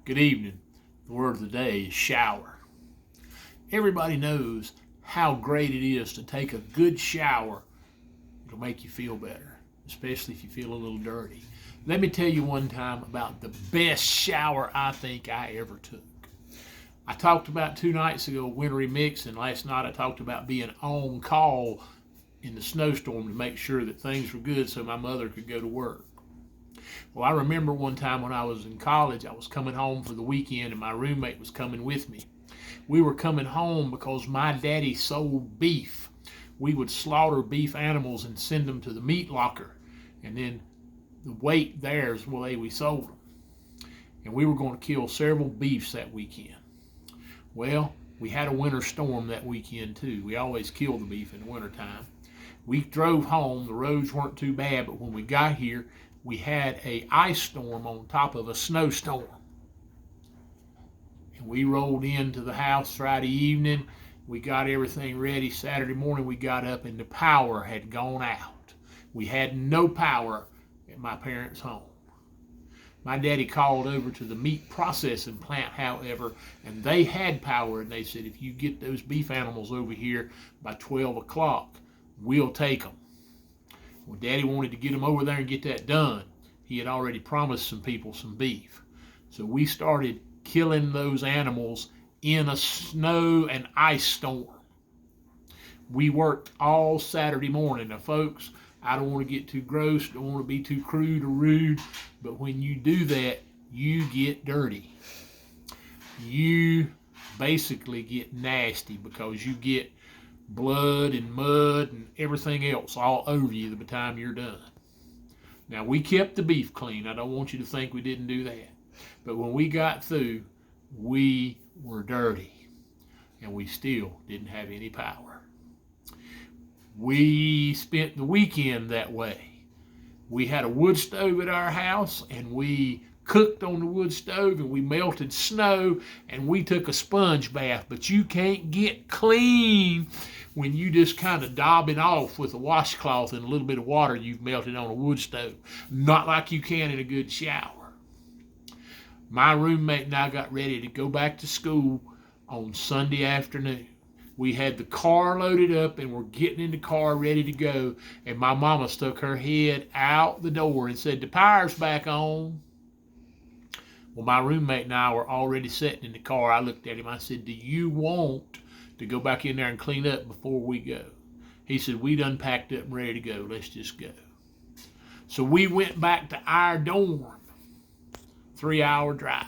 Good evening. The word of the day is shower. Everybody knows how great it is to take a good shower. It'll make you feel better, especially if you feel a little dirty. Let me tell you one time about the best shower I think I ever took. I talked about 2 nights ago wintry mix, and last night I talked about being on call in the snowstorm to make sure that things were good so my mother could go to work. Well, I remember one time when I was in college, I was coming home for the weekend and my roommate was coming with me. We were coming home because my daddy sold beef. We would slaughter beef animals and send them to the meat locker, and then the weight there is the way we sold them. And we were going to kill several beefs that weekend. Well, we had a winter storm that weekend too. We always kill the beef in the wintertime. We drove home. The roads weren't too bad, but when we got here, we had a ice storm on top of a snowstorm. And we rolled into the house Friday evening. We got everything ready. Saturday morning we got up and the power had gone out. We had no power at my parents' home. My daddy called over to the meat processing plant, however, and they had power, and they said, if you get those beef animals over here by 12 o'clock, we'll take them. Well, Daddy wanted to get them over there and get that done. He had already promised some people some beef. So we started killing those animals in a snow and ice storm. We worked all Saturday morning. Now, folks, I don't want to get too gross, don't want to be too crude or rude, but when you do that, you get dirty. You basically get nasty because you get blood and mud and everything else all over you by the time you're done. Now, we kept the beef clean. I don't want you to think we didn't do that. But when we got through, we were dirty, and we still didn't have any power. We spent the weekend that way. We had a wood stove at our house, and we cooked on the wood stove, and we melted snow, and we took a sponge bath. But you can't get clean when you just kind of daub it off with a washcloth and a little bit of water you've melted on a wood stove. Not like you can in a good shower. My roommate and I got ready to go back to school on Sunday afternoon. We had the car loaded up and we're getting in the car ready to go, and my mama stuck her head out the door and said, the power's back on. Well, my roommate and I were already sitting in the car. I looked at him. I said, do you want to go back in there and clean up before we go? He said, we done packed up and ready to go. Let's just go. So we went back to our dorm. 3-hour drive.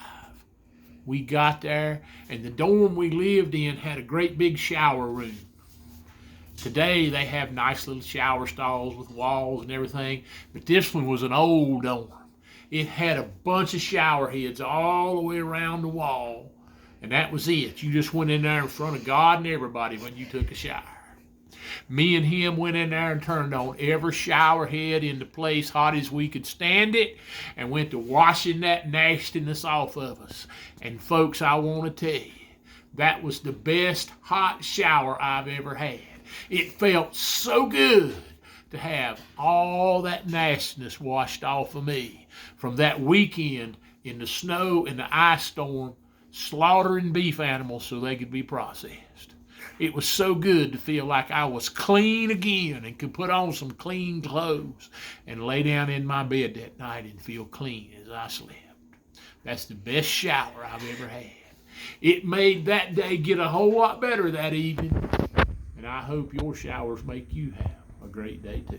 We got there, and the dorm we lived in had a great big shower room. Today, they have nice little shower stalls with walls and everything, but this one was an old dorm. It had a bunch of shower heads all the way around the wall, and that was it. You just went in there in front of God and everybody when you took a shower. Me and him went in there and turned on every shower head into place hot as we could stand it, and went to washing that nastiness off of us. And folks, I want to tell you, that was the best hot shower I've ever had. It felt so good to have all that nastiness washed off of me from that weekend in the snow and the ice storm, slaughtering beef animals so they could be processed. It was so good to feel like I was clean again and could put on some clean clothes and lay down in my bed that night and feel clean as I slept. That's the best shower I've ever had. It made that day get a whole lot better that evening, and I hope your showers make you have a great day too.